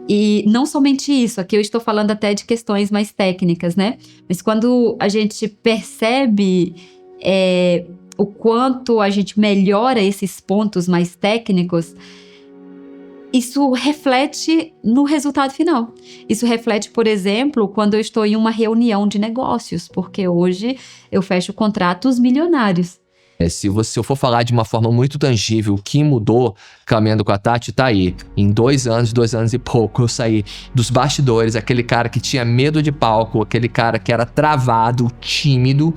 E não somente isso, aqui eu estou falando até de questões mais técnicas, né? Mas quando a gente percebe o quanto a gente melhora esses pontos mais técnicos, isso reflete no resultado final. Isso reflete, por exemplo, quando eu estou em uma reunião de negócios, porque hoje eu fecho contratos milionários. Se eu for falar de uma forma muito tangível, o que mudou caminhando com a Tati, tá aí. Em 2 anos e pouco, eu saí dos bastidores, aquele cara que tinha medo de palco, aquele cara que era travado, tímido.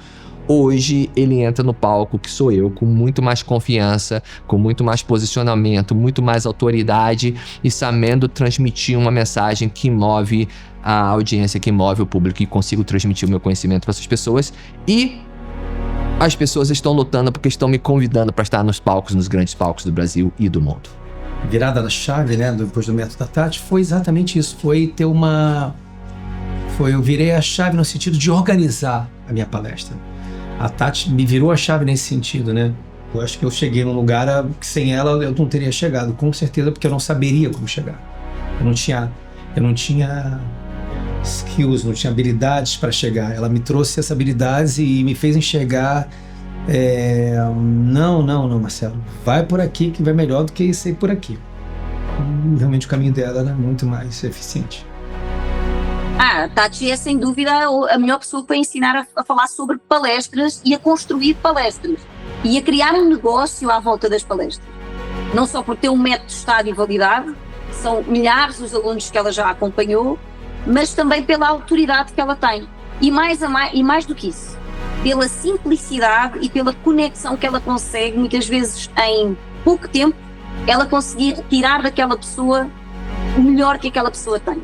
Hoje ele entra no palco, que sou eu, com muito mais confiança, com muito mais posicionamento, muito mais autoridade e sabendo transmitir uma mensagem que move a audiência, que move o público, e consigo transmitir o meu conhecimento para essas pessoas. E as pessoas estão lutando porque estão me convidando para estar nos palcos, nos grandes palcos do Brasil e do mundo. Virada da chave, né, depois do método da Tati, foi exatamente isso. Eu virei a chave no sentido de organizar a minha palestra. A Tati me virou a chave nesse sentido, né? Eu acho que eu cheguei num lugar que sem ela eu não teria chegado, com certeza, porque eu não saberia como chegar. Eu não tinha skills, não tinha habilidades para chegar. Ela me trouxe essas habilidades e me fez enxergar. Não, Marcelo, vai por aqui que vai melhor do que isso aí por aqui. Realmente o caminho dela era muito mais eficiente. A Tati é sem dúvida a melhor pessoa para ensinar a falar sobre palestras e a construir palestras e a criar um negócio à volta das palestras. Não só por ter um método testado e validado, são milhares os alunos que ela já acompanhou, mas também pela autoridade que ela tem. E mais do que isso, pela simplicidade e pela conexão que ela consegue, muitas vezes em pouco tempo, ela conseguir tirar daquela pessoa o melhor que aquela pessoa tem.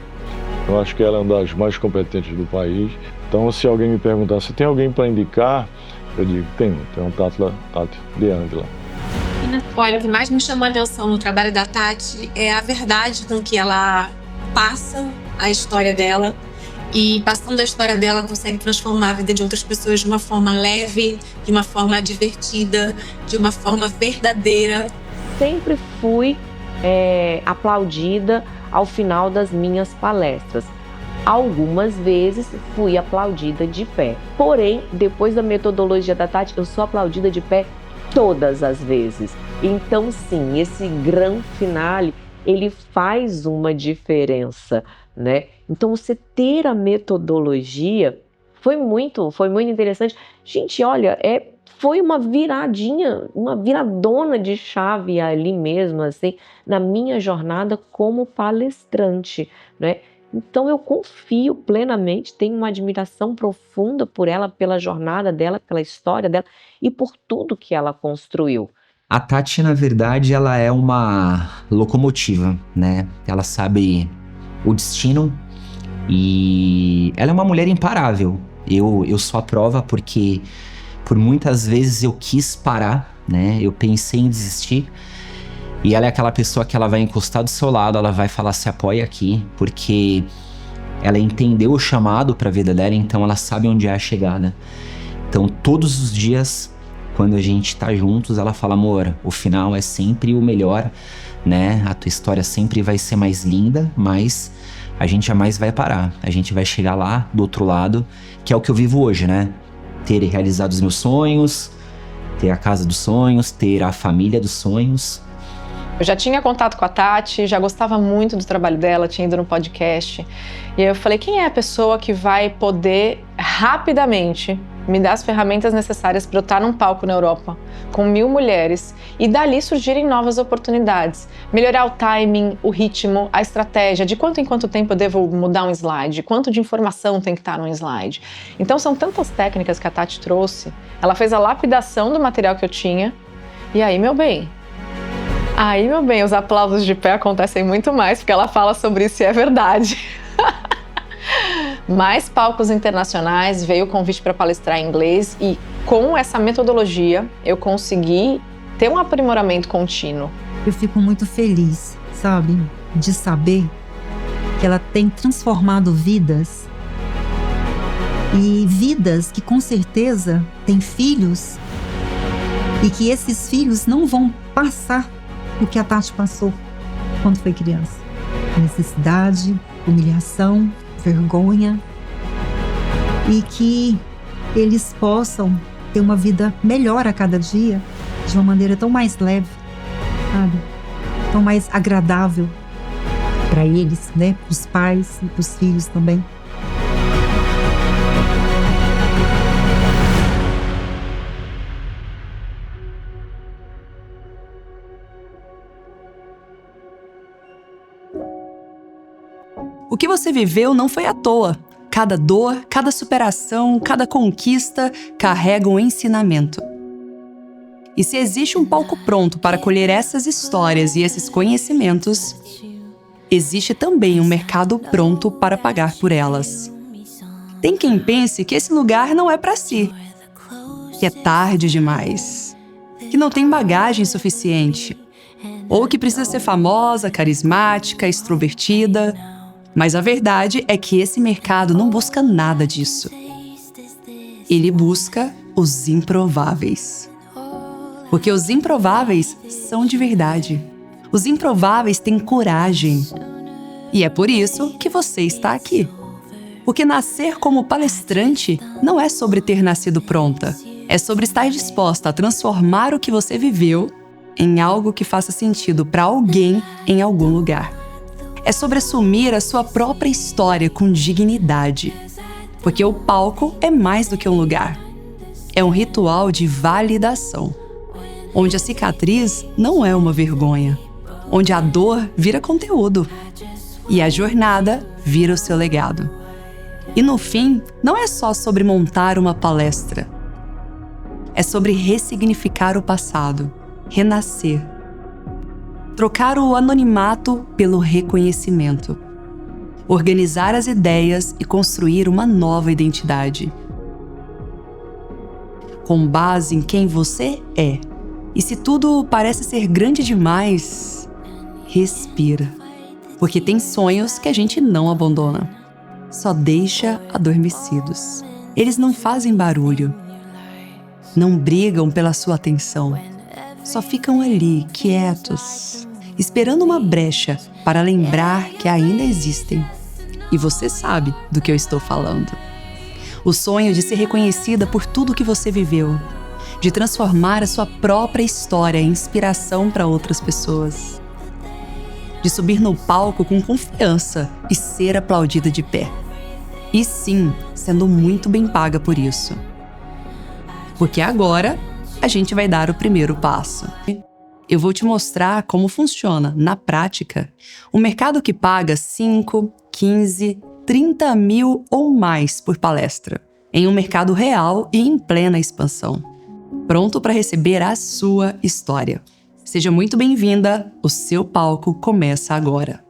Eu acho que ela é uma das mais competentes do país. Então, se alguém me perguntar se tem alguém para indicar, eu digo, tem um Tati de Ângela. Olha, o que mais me chamou a atenção no trabalho da Tati é a verdade com que ela passa a história dela. E passando a história dela, consegue transformar a vida de outras pessoas de uma forma leve, de uma forma divertida, de uma forma verdadeira. Sempre fui aplaudida ao final das minhas palestras. Algumas vezes fui aplaudida de pé. Porém, depois da metodologia da Tati, eu sou aplaudida de pé todas as vezes. Então, sim, esse grande finale, ele faz uma diferença, né? Então, você ter a metodologia foi muito interessante. Gente, olha, foi uma viradinha, uma viradona de chave ali mesmo, assim, na minha jornada como palestrante, né? Então eu confio plenamente, tenho uma admiração profunda por ela, pela jornada dela, pela história dela e por tudo que ela construiu. A Tati, na verdade, ela é uma locomotiva, né? Ela sabe o destino e ela é uma mulher imparável. Eu sou a prova porque por muitas vezes eu quis parar, né? Eu pensei em desistir. E ela é aquela pessoa que ela vai encostar do seu lado, ela vai falar, se apoia aqui, porque ela entendeu o chamado para a vida dela, então ela sabe onde é a chegada. Então todos os dias, quando a gente tá juntos, ela fala, amor, o final é sempre o melhor, né? A tua história sempre vai ser mais linda, mas a gente jamais vai parar. A gente vai chegar lá, do outro lado, que é o que eu vivo hoje, né? Ter realizado os meus sonhos, ter a casa dos sonhos, ter a família dos sonhos. Eu já tinha contato com a Tati, já gostava muito do trabalho dela, tinha ido no podcast. E aí eu falei, quem é a pessoa que vai poder rapidamente me dar as ferramentas necessárias para eu estar num palco na Europa com 1000 mulheres e dali surgirem novas oportunidades. Melhorar o timing, o ritmo, a estratégia, de quanto em quanto tempo eu devo mudar um slide, quanto de informação tem que estar num slide. Então são tantas técnicas que a Tati trouxe. Ela fez a lapidação do material que eu tinha. E aí, meu bem, os aplausos de pé acontecem muito mais, porque ela fala sobre isso e é verdade. Mais palcos internacionais, veio o convite para palestrar em inglês e com essa metodologia eu consegui ter um aprimoramento contínuo. Eu fico muito feliz, sabe, de saber que ela tem transformado vidas e vidas que com certeza têm filhos e que esses filhos não vão passar o que a Tati passou quando foi criança. Necessidade, humilhação, vergonha, e que eles possam ter uma vida melhor a cada dia, de uma maneira tão mais leve, sabe? Tão mais agradável para eles, né? Para os pais e para os filhos também. O que você viveu não foi à toa. Cada dor, cada superação, cada conquista carrega um ensinamento. E se existe um palco pronto para colher essas histórias e esses conhecimentos, existe também um mercado pronto para pagar por elas. Tem quem pense que esse lugar não é para si, que é tarde demais, que não tem bagagem suficiente, ou que precisa ser famosa, carismática, extrovertida. Mas a verdade é que esse mercado não busca nada disso. Ele busca os improváveis. Porque os improváveis são de verdade. Os improváveis têm coragem. E é por isso que você está aqui. Porque nascer como palestrante não é sobre ter nascido pronta. É sobre estar disposta a transformar o que você viveu em algo que faça sentido para alguém em algum lugar. É sobre assumir a sua própria história com dignidade. Porque o palco é mais do que um lugar. É um ritual de validação. Onde a cicatriz não é uma vergonha. Onde a dor vira conteúdo. E a jornada vira o seu legado. E no fim, não é só sobre montar uma palestra. É sobre ressignificar o passado, renascer. Trocar o anonimato pelo reconhecimento. Organizar as ideias e construir uma nova identidade. Com base em quem você é. E se tudo parece ser grande demais, respira. Porque tem sonhos que a gente não abandona. Só deixa adormecidos. Eles não fazem barulho. Não brigam pela sua atenção. Só ficam ali, quietos, esperando uma brecha para lembrar que ainda existem. E você sabe do que eu estou falando. O sonho de ser reconhecida por tudo que você viveu, de transformar a sua própria história em inspiração para outras pessoas, de subir no palco com confiança e ser aplaudida de pé. E sim, sendo muito bem paga por isso. Porque agora a gente vai dar o primeiro passo. Eu vou te mostrar como funciona, na prática, um mercado que paga 5, 15, 30 mil ou mais por palestra, em um mercado real e em plena expansão. Pronto para receber a sua história. Seja muito bem-vinda, o seu palco começa agora.